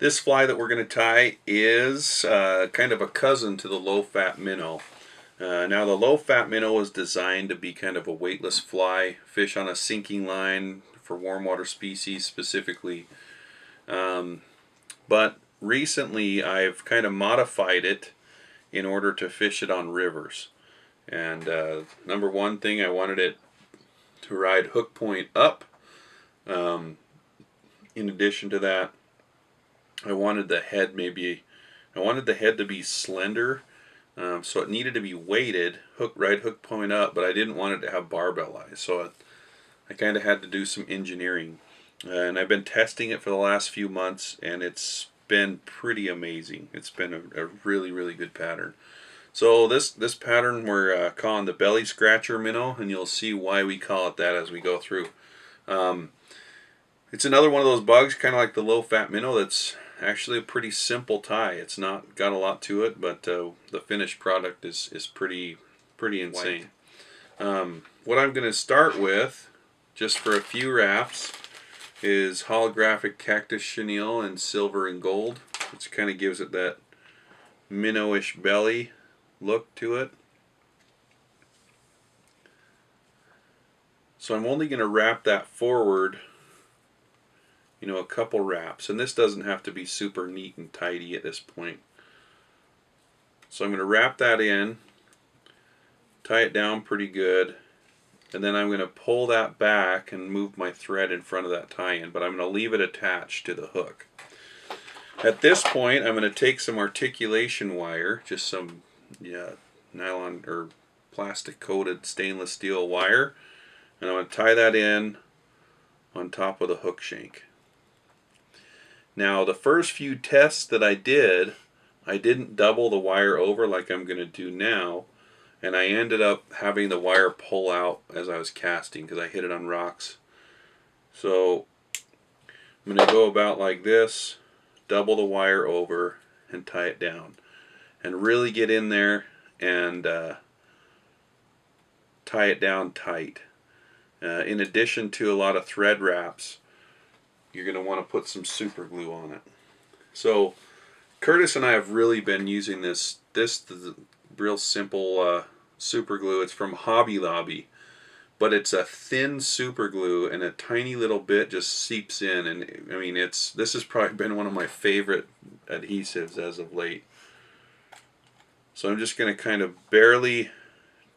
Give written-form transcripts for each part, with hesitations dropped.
This fly that we're going to tie is kind of a cousin to the low fat minnow. Now the low fat minnow is designed to be kind of a weightless fly, fish on a sinking line for warm water species specifically. But recently I've kind of modified it in order to fish it on rivers. And number one thing, I wanted it to ride hook point up. In addition to that, I wanted the head to be slender, so it needed to be weighted, hook point up, but I didn't want it to have barbell eyes, so I kind of had to do some engineering. And I've been testing it for the last few months, and it's been pretty amazing. It's been a really, really good pattern. So this pattern we're calling the Belly Scratcher Minnow, and you'll see why we call it that as we go through. It's another one of those bugs, kind of like the low fat minnow, that's actually a pretty simple tie. It's not got a lot to it, but the finished product is pretty insane. What I'm going to start with, just for a few wraps, is holographic cactus chenille in silver and gold, which kind of gives it that minnowish belly look to it. So I'm only going to wrap that forward, a couple wraps, and this doesn't have to be super neat and tidy at this point. So I'm going to wrap that in, tie it down pretty good, and then I'm going to pull that back and move my thread in front of that tie-in, but I'm going to leave it attached to the hook. At this point, I'm going to take some articulation wire, just some nylon or plastic coated stainless steel wire, and I'm going to tie that in on top of the hook shank. Now the first few tests that I didn't double the wire over like I'm going to do now, and I ended up having the wire pull out as I was casting because I hit it on rocks. So I'm going to go about like this, double the wire over, and tie it down, and really get in there and tie it down tight. In addition to a lot of thread wraps, you're going to want to put some super glue on it. So Curtis and I have really been using this real simple super glue. It's from Hobby Lobby, but it's a thin super glue, and a tiny little bit just seeps in, and I mean this has probably been one of my favorite adhesives as of late. So I'm just going to kind of barely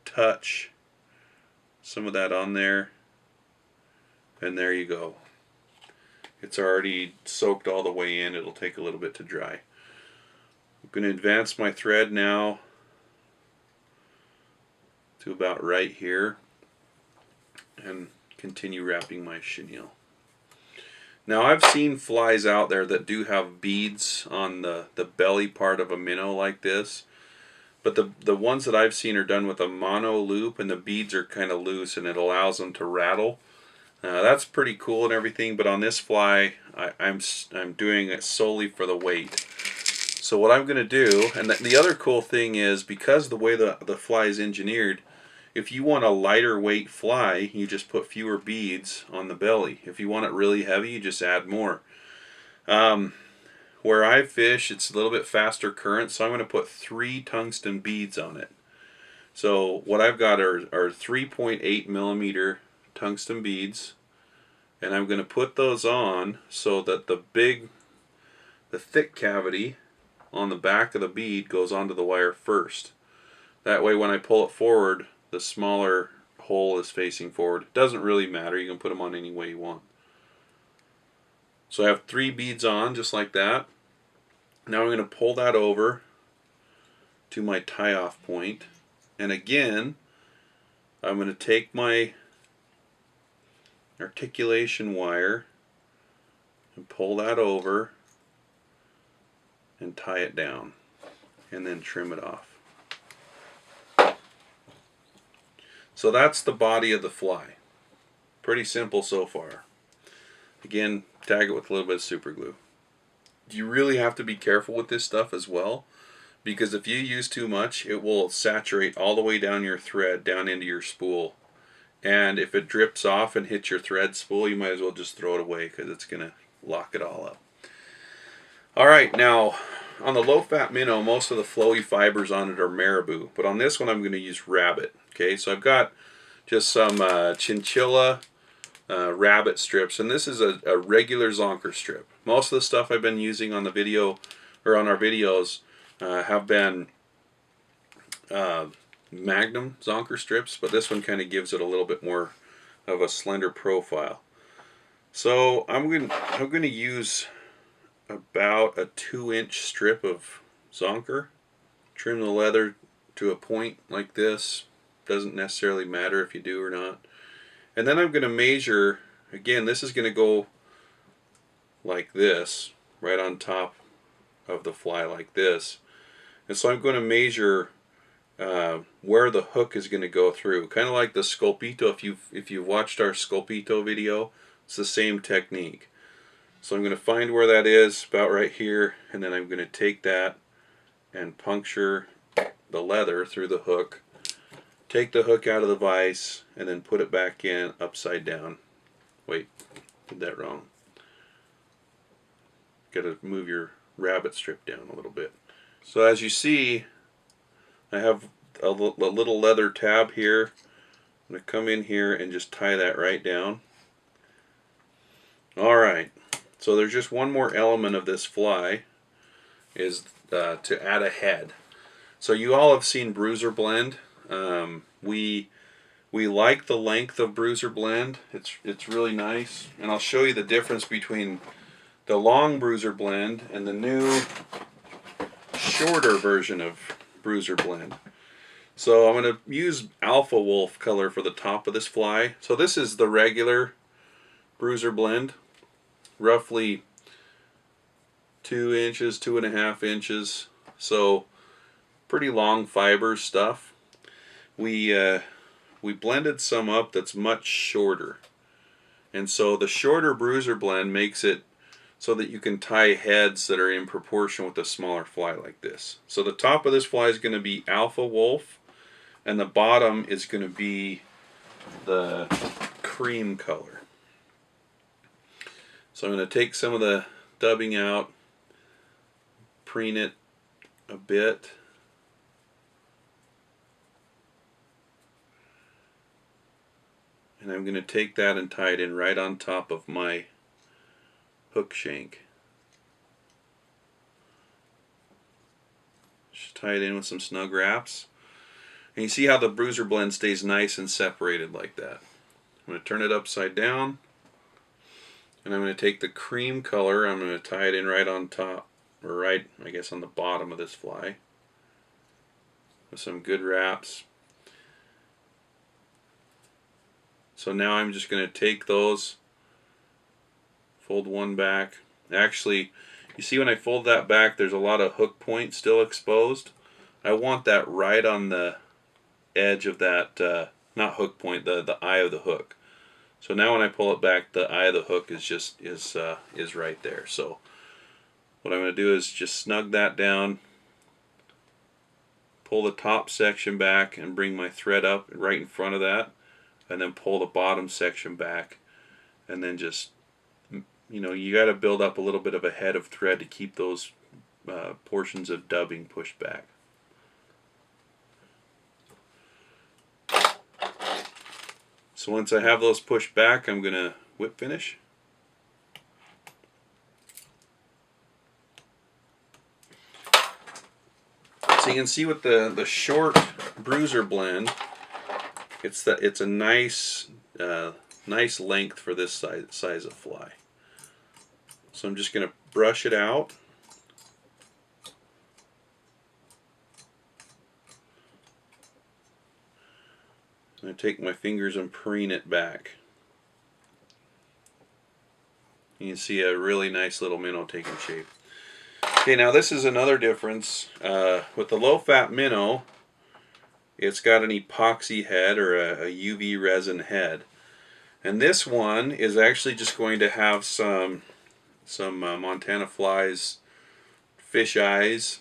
touch some of that on there, and there you go. It's already soaked all the way in. It'll take a little bit to dry. I'm going to advance my thread now to about right here and continue wrapping my chenille. Now I've seen flies out there that do have beads on the belly part of a minnow like this, but the ones that I've seen are done with a mono loop, and the beads are kind of loose and it allows them to rattle. That's pretty cool and everything, but on this fly I'm doing it solely for the weight. So what I'm going to do, and the other cool thing is, because the way the fly is engineered, if you want a lighter weight fly, you just put fewer beads on the belly. If you want it really heavy, you just add more. Where I fish, it's a little bit faster current, so I'm going to put 3 tungsten beads on it. So what I've got are 3.8 millimeter tungsten beads, and I'm going to put those on so that the thick cavity on the back of the bead goes onto the wire first. That way when I pull it forward, the smaller hole is facing forward. It doesn't really matter, you can put them on any way you want. So I have 3 beads on, just like that. Now I'm going to pull that over to my tie-off point, and again I'm going to take my articulation wire and pull that over and tie it down, and then trim it off. So that's the body of the fly. Pretty simple so far. Again, tag it with a little bit of super glue. You really have to be careful with this stuff as well, because if you use too much, it will saturate all the way down your thread, down into your spool. And if it drips off and hits your thread spool, you might as well just throw it away, because it's going to lock it all up. Alright, now on the low fat minnow, most of the flowy fibers on it are marabou, but on this one I'm going to use rabbit. Okay, so I've got just some chinchilla rabbit strips, and this is a regular zonker strip. Most of the stuff I've been using on the video, or on our videos, have been Magnum zonker strips, but this one kind of gives it a little bit more of a slender profile. So I'm going to use about a 2-inch strip of zonker. Trim the leather to a point like this. Doesn't necessarily matter if you do or not. And then I'm going to measure, again, this is going to go like this, right on top of the fly like this. And so I'm going to measure where the hook is going to go through, kind of like the Sculpito. If you've watched our Sculpito video, it's the same technique. So I'm going to find where that is, about right here, and then I'm going to take that and puncture the leather through the hook, take the hook out of the vise, and then put it back in upside down. Wait, did that wrong. Got to move your rabbit strip down a little bit. So as you see, I have a little leather tab here. I'm going to come in here and just tie that right down. Alright, so there's just one more element of this fly, is to add a head. So you all have seen Bruiser Blend. We like the length of Bruiser Blend. It's really nice, and I'll show you the difference between the long Bruiser Blend and the new shorter version of Bruiser Blend. So I'm going to use Alpha Wolf color for the top of this fly. So this is the regular Bruiser Blend, roughly 2 inches, 2.5 inches. So pretty long fiber stuff. We blended some up that's much shorter, and so the shorter Bruiser Blend makes it so that you can tie heads that are in proportion with a smaller fly like this. So the top of this fly is going to be Alpha Wolf, and the bottom is going to be the cream color. So I'm going to take some of the dubbing out, preen it a bit, and I'm going to take that and tie it in right on top of my hook shank. Just tie it in with some snug wraps. And you see how the Bruiser Blend stays nice and separated like that. I'm going to turn it upside down, and I'm going to take the cream color, I'm going to tie it in right on top, or right, I guess, on the bottom of this fly with some good wraps. So now I'm just going to take those, fold one back. Actually, you see when I fold that back, there's a lot of hook point still exposed. I want that right on the edge of that, not hook point, the eye of the hook. So now when I pull it back, the eye of the hook is right there. So what I'm going to do is just snug that down, pull the top section back and bring my thread up right in front of that, and then pull the bottom section back, and then just, you know, you got to build up a little bit of a head of thread to keep those portions of dubbing pushed back. So once I have those pushed back, I'm going to whip finish. So you can see with the short Bruiser Blend, it's a nice nice length for this size of fly. So I'm just going to brush it out. I take my fingers and preen it back. You can see a really nice little minnow taking shape. Okay, now this is another difference. With the low fat minnow, it's got an epoxy head, or a UV resin head. And this one is actually just going to have some Montana Flies fish eyes.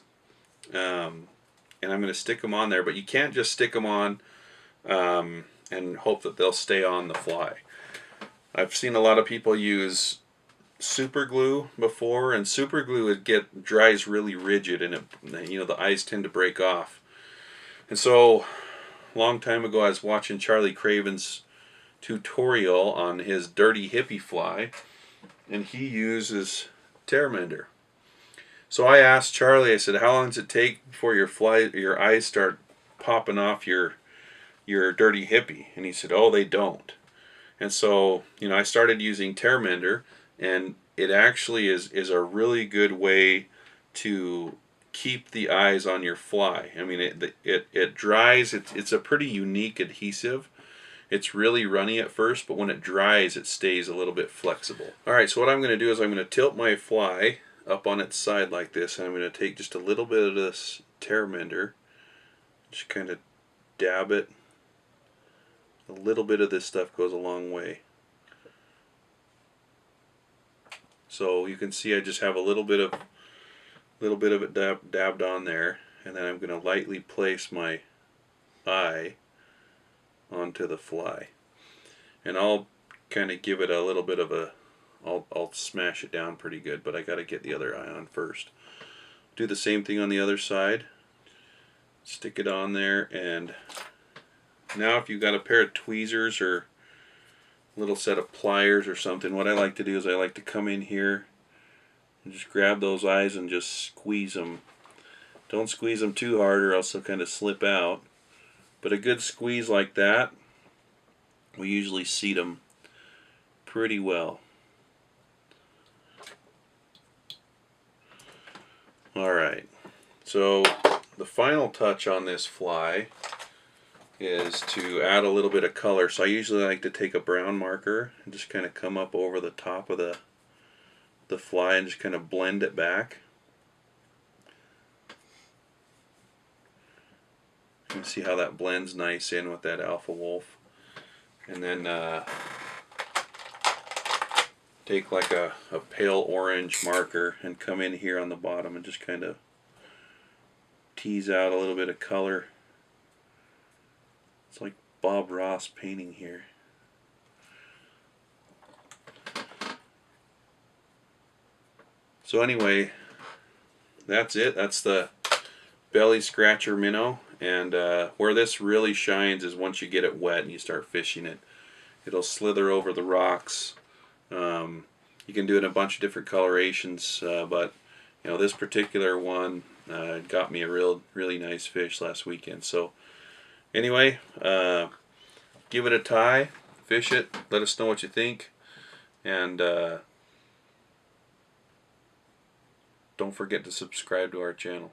And I'm going to stick them on there, but you can't just stick them on and hope that they'll stay on the fly. I've seen a lot of people use super glue before, and super glue dries really rigid, and the eyes tend to break off. And so a long time ago I was watching Charlie Craven's tutorial on his dirty hippie fly, and he uses tear mender. So I asked Charlie, I said, how long does it take before your eyes start popping off your dirty hippie? And he said, oh, they don't. And so, I started using tear mender, and it actually is a really good way to keep the eyes on your fly. I mean, it dries. It's a pretty unique adhesive. It's really runny at first, but when it dries, it stays a little bit flexible. All right, so what I'm going to do is I'm going to tilt my fly up on its side like this, and I'm going to take just a little bit of this tear mender, just kind of dab it. A little bit of this stuff goes a long way. So you can see I just have a little bit of it dabbed on there, and then I'm going to lightly place my eye onto the fly, and I'll kind of give it a little bit of a I'll smash it down pretty good, but I got to get the other eye on first. Do the same thing on the other side. Stick it on there, and now if you've got a pair of tweezers or a little set of pliers or something, what I like to do is I like to come in here and just grab those eyes and just squeeze them. Don't squeeze them too hard or else they'll kind of slip out. But a good squeeze like that, we usually seat them pretty well. Alright, so the final touch on this fly is to add a little bit of color. So I usually like to take a brown marker and just kind of come up over the top of the fly and just kind of blend it back. You can see how that blends nice in with that alpha wolf. And then take like a pale orange marker and come in here on the bottom and just kind of tease out a little bit of color. It's like Bob Ross painting here. So anyway, that's it. That's the Belly Scratcher Minnow. And where this really shines is once you get it wet and you start fishing it. It'll slither over the rocks. You can do it in a bunch of different colorations, but this particular one got me a really nice fish last weekend. So anyway, give it a try, fish it, let us know what you think, and don't forget to subscribe to our channel.